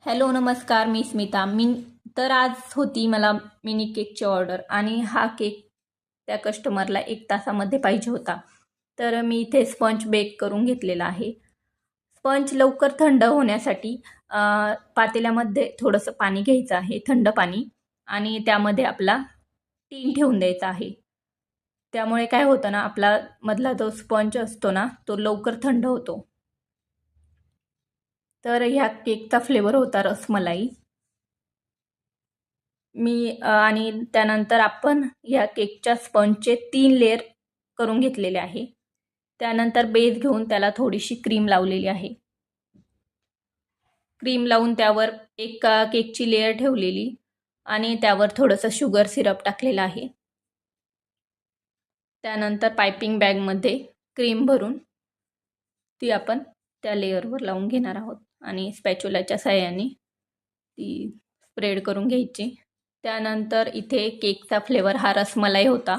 Hello नमस्कार, मी स्मिता. आज होती मला मिनी केकची ऑर्डर आणि हा केक त्या कस्टमरला 1 तासामध्ये पाहिजे होता. तर मी इथे स्पंज बेक करून घेतलेला आहे. स्पंज लवकर थंड होण्यासाठी पातेल्यामध्ये थोडंसं पाणी घ्यायचं आहे, थंड पाणी, आणि त्यामध्ये आपला टीन ठेवून द्यायचा आहे. त्यामुळे काय होतं ना, आपला मधला जो स्पंज असतो ना, तो लवकर थंड होतो. तर ह्या केकचा फ्लेवर होता रसमलाई. आणि त्यानंतर आपण ह्या केकच्या स्पंजचे 3 लेयर करून घेतलेले आहे. त्यानंतर बेस घेऊन त्याला थोडीशी क्रीम लावलेली आहे. क्रीम लावून त्यावर एक केकची लेयर ठेवलेली आणि त्यावर थोडंसं शुगर सिरप टाकलेलं आहे. त्यानंतर पायपिंग बॅगमध्ये क्रीम भरून ती आपण त्या लेयरवर लावून घेणार आहोत आणि स्पॅच्युलाच्या साहाय्याने ती स्प्रेड करून घ्यायची. त्यानंतर इथे केकचा फ्लेवर हा रसमलाई होता,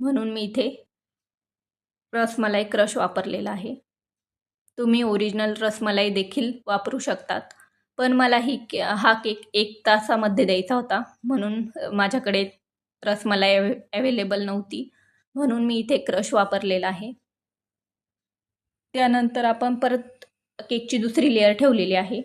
म्हणून मी इथे रसमलाई क्रश वापरलेला आहे. तुम्ही ओरिजिनल रसमलाई देखील वापरू शकतात, पण मला हा केक 1 तासामध्ये द्यायचा होता, म्हणून माझ्याकडे रसमलाई अवेलेबल नव्हती, म्हणून मी इथे क्रश वापरलेला आहे. त्यानंतर आपण परत केकची दुसरी लेयर ठेवलेली आहे.